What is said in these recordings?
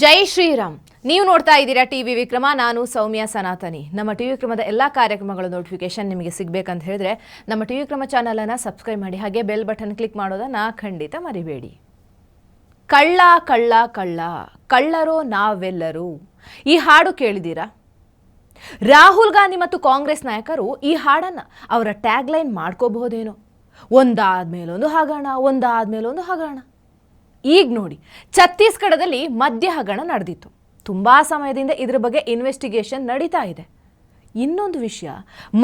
ಜೈ ಶ್ರೀರಾಮ್. ನೀವು ನೋಡ್ತಾ ಇದ್ದೀರಾ ಟಿವಿ ವಿಕ್ರಮ. ನಾನು ಸೌಮ್ಯ ಸನಾತನಿ. ನಮ್ಮ ಟಿವಿ ವಿಕ್ರಮದ ಎಲ್ಲ ಕಾರ್ಯಕ್ರಮಗಳ ನೋಟಿಫಿಕೇಶನ್ ನಿಮಗೆ ಸಿಗಬೇಕಂತ ಹೇಳಿದ್ರೆ ನಮ್ಮ ಟಿವಿ ವಿಕ್ರಮ ಚಾನಲನ್ನು ಸಬ್ಸ್ಕ್ರೈಬ್ ಮಾಡಿ, ಹಾಗೆ ಬೆಲ್ ಬಟನ್ ಕ್ಲಿಕ್ ಮಾಡೋದನ್ನು ಖಂಡಿತ ಮರಿಬೇಡಿ. ಕಳ್ಳ ಕಳ್ಳ ಕಳ್ಳ ಕಳ್ಳರೋ ನಾವೆಲ್ಲರೂ, ಈ ಹಾಡು ಕೇಳಿದ್ದೀರಾ? ರಾಹುಲ್ ಗಾಂಧಿ ಮತ್ತು ಕಾಂಗ್ರೆಸ್ ನಾಯಕರು ಈ ಹಾಡನ್ನು ಅವರ ಟ್ಯಾಗ್ಲೈನ್ ಮಾಡ್ಕೋಬಹುದೇನೋ. ಒಂದಾದ್ಮೇಲೊಂದು ಹಗರಣ, ಒಂದಾದ್ಮೇಲೊಂದು ಹಗರಣ. ಈಗ ನೋಡಿ, ಛತ್ತೀಸ್ಗಢದಲ್ಲಿ ಮದ್ಯ ಹಗರಣ ನಡೆದಿತ್ತು. ತುಂಬ ಸಮಯದಿಂದ ಇದರ ಬಗ್ಗೆ ಇನ್ವೆಸ್ಟಿಗೇಷನ್ ನಡೀತಾ ಇದೆ. ಇನ್ನೊಂದು ವಿಷಯ,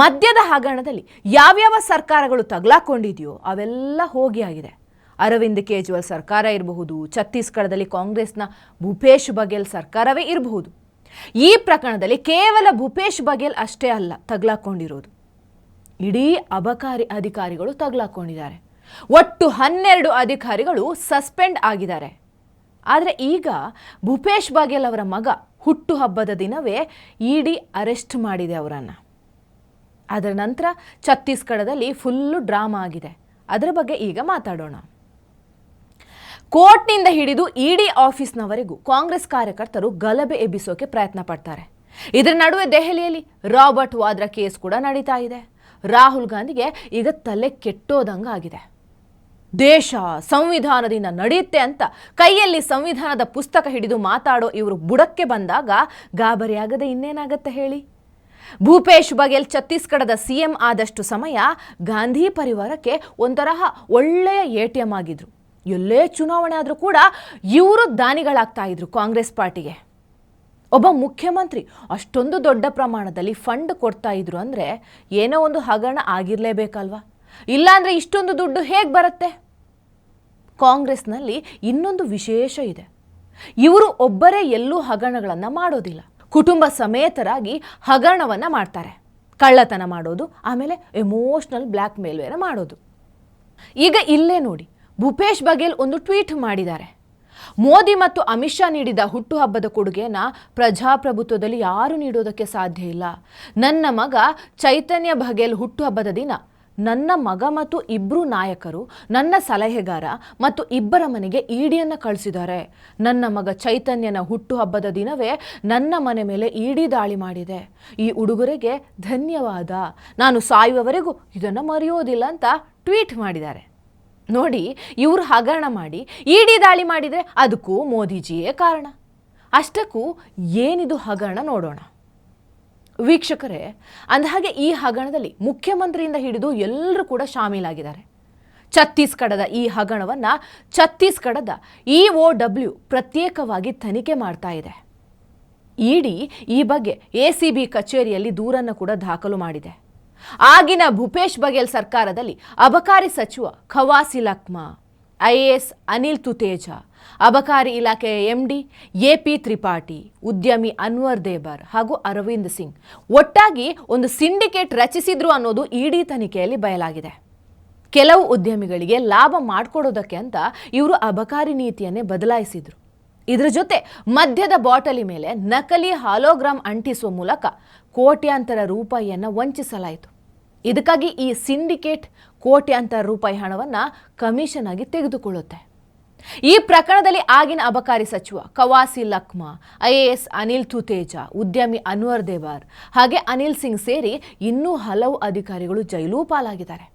ಮದ್ಯದ ಹಗರಣದಲ್ಲಿ ಯಾವ್ಯಾವ ಸರ್ಕಾರಗಳು ತಗಲಾಕೊಂಡಿದೆಯೋ ಅವೆಲ್ಲ ಹೋಗಿ ಆಗಿದೆ. ಅರವಿಂದ್ ಕೇಜ್ರಿವಾಲ್ ಸರ್ಕಾರ ಇರಬಹುದು, ಛತ್ತೀಸ್ಗಢದಲ್ಲಿ ಕಾಂಗ್ರೆಸ್ನ ಭೂಪೇಶ್ ಬಘೇಲ್ ಸರ್ಕಾರವೇ ಇರಬಹುದು. ಈ ಪ್ರಕರಣದಲ್ಲಿ ಕೇವಲ ಭೂಪೇಶ್ ಬಘೇಲ್ ಅಷ್ಟೇ ಅಲ್ಲ ತಗಲಾಕೊಂಡಿರೋದು, ಇಡೀ ಅಬಕಾರಿ ಅಧಿಕಾರಿಗಳು ತಗಲಾಕೊಂಡಿದ್ದಾರೆ. ಒಟ್ಟು 12 ಅಧಿಕಾರಿಗಳು ಸಸ್ಪೆಂಡ್ ಆಗಿದ್ದಾರೆ. ಆದರೆ ಈಗ ಭೂಪೇಶ್ ಬಘೇಲ್ ಅವರ ಮಗ ಹುಟ್ಟುಹಬ್ಬದ ದಿನವೇ ಇಡಿ ಅರೆಸ್ಟ್ ಮಾಡಿದೆ ಅವರನ್ನು. ಅದರ ನಂತರ ಛತ್ತೀಸ್ಗಢದಲ್ಲಿ ಫುಲ್ಲು ಡ್ರಾಮಾ ಆಗಿದೆ. ಅದರ ಬಗ್ಗೆ ಈಗ ಮಾತಾಡೋಣ. ಕೋರ್ಟ್ನಿಂದ ಹಿಡಿದು ಇಡಿ ಆಫೀಸ್ನವರೆಗೂ ಕಾಂಗ್ರೆಸ್ ಕಾರ್ಯಕರ್ತರು ಗಲಭೆ ಎಬ್ಬಿಸೋಕೆ ಪ್ರಯತ್ನ ಪಡ್ತಾರೆ. ಇದರ ನಡುವೆ ದೆಹಲಿಯಲ್ಲಿ ರಾಬರ್ಟ್ ವಾದ್ರಾ ಕೇಸ್ ಕೂಡ ನಡೀತಾ ಇದೆ. ರಾಹುಲ್ ಗಾಂಧಿಗೆ ಈಗ ತಲೆ ಕೆಟ್ಟೋದಂಗಾಗಿದೆ. ದೇಶ ಸಂವಿಧಾನದಿಂದ ನಡೆಯುತ್ತೆ ಅಂತ ಕೈಯಲ್ಲಿ ಸಂವಿಧಾನದ ಪುಸ್ತಕ ಹಿಡಿದು ಮಾತಾಡೋ ಇವರು ಬುಡಕ್ಕೆ ಬಂದಾಗ ಗಾಬರಿಯಾಗದೆ ಇನ್ನೇನಾಗತ್ತೆ ಹೇಳಿ? ಭೂಪೇಶ್ ಬಘೇಲ್ ಛತ್ತೀಸ್ಗಢದ ಸಿಎಂ ಆದಷ್ಟು ಸಮಯ ಗಾಂಧಿ ಪರಿವಾರಕ್ಕೆ ಒಂತರಹ ಒಳ್ಳೆಯ ATM ಆಗಿದ್ರು. ಎಲ್ಲೇ ಚುನಾವಣೆ ಆದರೂ ಕೂಡ ಇವರು ದಾನಿಗಳಾಗ್ತಾ ಇದ್ರು ಕಾಂಗ್ರೆಸ್ ಪಾರ್ಟಿಗೆ. ಒಬ್ಬ ಮುಖ್ಯಮಂತ್ರಿ ಅಷ್ಟೊಂದು ದೊಡ್ಡ ಪ್ರಮಾಣದಲ್ಲಿ ಫಂಡ್ ಕೊಡ್ತಾ ಇದ್ರು ಅಂದರೆ ಏನೋ ಒಂದು ಹಗರಣ ಆಗಿರಲೇಬೇಕಲ್ವಾ? ಇಲ್ಲಾಂದರೆ ಇಷ್ಟೊಂದು ದುಡ್ಡು ಹೇಗೆ ಬರುತ್ತೆ? ಕಾಂಗ್ರೆಸ್ನಲ್ಲಿ ಇನ್ನೊಂದು ವಿಶೇಷ ಇದೆ. ಇವರು ಒಬ್ಬರೇ ಎಲ್ಲೂ ಹಗರಣಗಳನ್ನು ಮಾಡೋದಿಲ್ಲ. ಕುಟುಂಬ ಸಮೇತರಾಗಿ ಹಗರಣವನ್ನು ಮಾಡ್ತಾರೆ. ಕಳ್ಳತನ ಮಾಡೋದು, ಆಮೇಲೆ ಎಮೋಷ್ನಲ್ ಬ್ಲ್ಯಾಕ್ ಮೇಲ್ ಬೇರೆ ಮಾಡೋದು. ಈಗ ಇಲ್ಲೇ ನೋಡಿ, ಭೂಪೇಶ್ ಬಘೇಲ್ ಒಂದು ಟ್ವೀಟ್ ಮಾಡಿದ್ದಾರೆ. ಮೋದಿ ಮತ್ತು ಅಮಿತ್ ಶಾ ನೀಡಿದ ಹುಟ್ಟುಹಬ್ಬದ ಕೊಡುಗೆಯನ್ನು ಪ್ರಜಾಪ್ರಭುತ್ವದಲ್ಲಿ ಯಾರು ನೀಡೋದಕ್ಕೆ ಸಾಧ್ಯ ಇಲ್ಲ. ನನ್ನ ಮಗ ಚೈತನ್ಯ ಬಘೇಲ್ ಹುಟ್ಟುಹಬ್ಬದ ದಿನ ನನ್ನ ಮಗ ಮತ್ತು ಇಬ್ಬರು ನಾಯಕರು, ನನ್ನ ಸಲಹೆಗಾರ ಮತ್ತು ಇಬ್ಬರ ಮನೆಗೆ ಇಡಿಯನ್ನು ಕಳಿಸಿದ್ದಾರೆ. ನನ್ನ ಮಗ ಚೈತನ್ಯನ ಹುಟ್ಟುಹಬ್ಬದ ದಿನವೇ ನನ್ನ ಮನೆ ಮೇಲೆ ಇಡಿ ದಾಳಿ ಮಾಡಿದೆ. ಈ ಉಡುಗೊರೆಗೆ ಧನ್ಯವಾದ. ನಾನು ಸಾಯುವವರೆಗೂ ಇದನ್ನು ಮರೆಯೋದಿಲ್ಲ ಅಂತ ಟ್ವೀಟ್ ಮಾಡಿದ್ದಾರೆ. ನೋಡಿ, ಇವರು ಹಗರಣ ಮಾಡಿ ಇಡಿ ದಾಳಿ ಮಾಡಿದರೆ ಅದಕ್ಕೂ ಮೋದಿಜಿಯೇ ಕಾರಣ. ಅಷ್ಟಕ್ಕೂ ಏನಿದು ಹಗರಣ ನೋಡೋಣ. ವೀಕ್ಷಕರೇ, ಅಂದಹಾಗೆ ಈ ಹಗರಣದಲ್ಲಿ ಮುಖ್ಯಮಂತ್ರಿಯಿಂದ ಹಿಡಿದು ಎಲ್ಲರೂ ಕೂಡ ಶಾಮೀಲಾಗಿದ್ದಾರೆ. ಛತ್ತೀಸ್ಗಢದ ಈ ಹಗರಣವನ್ನು ಛತ್ತೀಸ್ಗಢದ EOW ಪ್ರತ್ಯೇಕವಾಗಿ ತನಿಖೆ ಮಾಡ್ತಾ ಇದೆ. ಇಡಿ ಈ ಬಗ್ಗೆ ACB ಕಚೇರಿಯಲ್ಲಿ ದೂರನ್ನು ಕೂಡ ದಾಖಲು ಮಾಡಿದೆ. ಆಗಿನ ಭೂಪೇಶ್ ಬಘೇಲ್ ಸರ್ಕಾರದಲ್ಲಿ ಅಬಕಾರಿ ಸಚಿವ ಖವಾಸಿ ಲಖ್ಮಾ, IAS ಅನಿಲ್ ತುತೇಜಾ, ಅಬಕಾರಿ ಇಲಾಖೆಯ MD AP ತ್ರಿಪಾಠಿ, ಉದ್ಯಮಿ ಅನ್ವರ್ ದೇಬರ್ ಹಾಗೂ ಅರವಿಂದ್ ಸಿಂಗ್ ಒಟ್ಟಾಗಿ ಒಂದು ಸಿಂಡಿಕೇಟ್ ರಚಿಸಿದ್ರು ಅನ್ನೋದು ಇಡಿ ತನಿಖೆಯಲ್ಲಿ ಬಯಲಾಗಿದೆ. ಕೆಲವು ಉದ್ಯಮಿಗಳಿಗೆ ಲಾಭ ಮಾಡಿಕೊಡೋದಕ್ಕೆ ಅಂತ ಇವರು ಅಬಕಾರಿ ನೀತಿಯನ್ನೇ ಬದಲಾಯಿಸಿದ್ರು. ಇದರ ಜೊತೆ ಮದ್ಯದ ಬಾಟಲಿ ಮೇಲೆ ನಕಲಿ ಹಾಲೋಗ್ರಾಮ್ ಅಂಟಿಸುವ ಮೂಲಕ ಕೋಟ್ಯಾಂತರ ರೂಪಾಯಿಯನ್ನು ವಂಚಿಸಲಾಯಿತು. ಇದಕ್ಕಾಗಿ ಈ ಸಿಂಡಿಕೇಟ್ ಕೋಟ್ಯಾಂತರ ರೂಪಾಯಿ ಹಣವನ್ನು ಕಮಿಷನ್ ಆಗಿ ತೆಗೆದುಕೊಳ್ಳುತ್ತೆ. ಈ ಪ್ರಕರಣದಲ್ಲಿ ಆಗಿನ ಅಬಕಾರಿ ಸಚಿವ ಖವಾಸಿ ಲಖ್ಮಾ, IAS ಅನಿಲ್ ತುತೇಜಾ, ಉದ್ಯಮಿ ಅನ್ವರ್ ದೇಬಾರ್ ಹಾಗೆ ಅನಿಲ್ ಸಿಂಗ್ ಸೇರಿ ಇನ್ನೂ ಹಲವು ಅಧಿಕಾರಿಗಳು ಜೈಲು ಪಾಲಾಗಿದ್ದಾರೆ.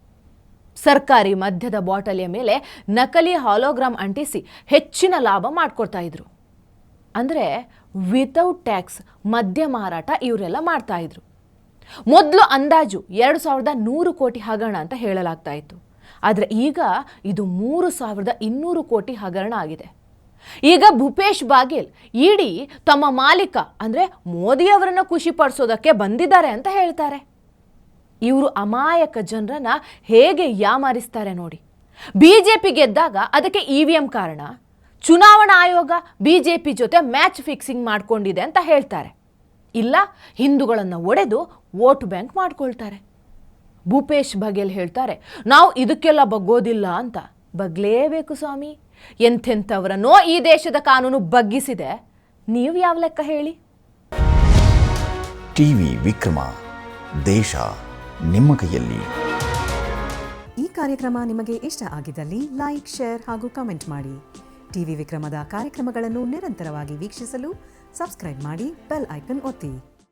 ಸರ್ಕಾರಿ ಮದ್ಯದ ಬಾಟಲಿಯ ಮೇಲೆ ನಕಲಿ ಹಾಲೋಗ್ರಾಮ್ ಅಂಟಿಸಿ ಹೆಚ್ಚಿನ ಲಾಭ ಮಾಡ್ಕೊಡ್ತಾ ಇದ್ರು. ಅಂದರೆ ವಿತೌಟ್ ಟ್ಯಾಕ್ಸ್ ಮದ್ಯ ಮಾರಾಟ ಇವರೆಲ್ಲ ಮಾಡ್ತಾ ಇದ್ರು. ಮೊದಲು ಅಂದಾಜು 2100 ಕೋಟಿ ಹಗರಣ ಅಂತ ಹೇಳಲಾಗ್ತಾ ಇತ್ತು. ಆದರೆ ಈಗ ಇದು 3200 ಕೋಟಿ ಹಗರಣ ಆಗಿದೆ. ಈಗ ಭೂಪೇಶ್ ಬಘೇಲ್ ಇಡಿ ತಮ್ಮ ಮಾಲೀಕ ಅಂದರೆ ಮೋದಿಯವರನ್ನು ಖುಷಿ ಪಡಿಸೋದಕ್ಕೆ ಬಂದಿದ್ದಾರೆ ಅಂತ ಹೇಳ್ತಾರೆ. ಇವರು ಅಮಾಯಕ ಜನರನ್ನ ಹೇಗೆ ಯಾಮಾರಿಸ್ತಾರೆ ನೋಡಿ. BJP ಗೆದ್ದಾಗ ಅದಕ್ಕೆ EVM ಕಾರಣ, ಚುನಾವಣಾ ಆಯೋಗ BJP ಜೊತೆ ಮ್ಯಾಚ್ ಫಿಕ್ಸಿಂಗ್ ಮಾಡ್ಕೊಂಡಿದೆ ಅಂತ ಹೇಳ್ತಾರೆ. ಇಲ್ಲ, ಹಿಂದೂಗಳನ್ನು ಒಡೆದು ವೋಟ್ ಬ್ಯಾಂಕ್ ಮಾಡ್ಕೊಳ್ತಾರೆ. ಭೂಪೇಶ್ ಬಘೇಲ್ ಹೇಳ್ತಾರೆ, ನಾವು ಇದಕ್ಕೆಲ್ಲ ಬಗ್ಗೋದಿಲ್ಲ ಅಂತ. ಬಗ್ಲೇಬೇಕು ಸ್ವಾಮಿ. ಎಂಥೆಂಥವರನ್ನೋ ಈ ದೇಶದ ಕಾನೂನು ಬಗ್ಗಿಸಿದೆ. ನೀವು ಯಾವ ಲೆಕ್ಕ ಹೇಳಿ? ಟಿವಿ ವಿಕ್ರಮ, ದೇಶ ನಿಮ್ಮ ಕೈಯಲ್ಲಿ. ಈ ಕಾರ್ಯಕ್ರಮ ನಿಮಗೆ ಇಷ್ಟ ಆಗಿದ್ದಲ್ಲಿ ಲೈಕ್, ಶೇರ್ ಹಾಗೂ ಕಮೆಂಟ್ ಮಾಡಿ. ಟಿವಿ ವಿಕ್ರಮದ ಕಾರ್ಯಕ್ರಮಗಳನ್ನು ನಿರಂತರವಾಗಿ ವೀಕ್ಷಿಸಲು ಸಬ್ಸ್ಕ್ರೈಬ್ ಮಾಡಿ ಬೆಲ್ ಐಕನ್ ಒತ್ತಿ.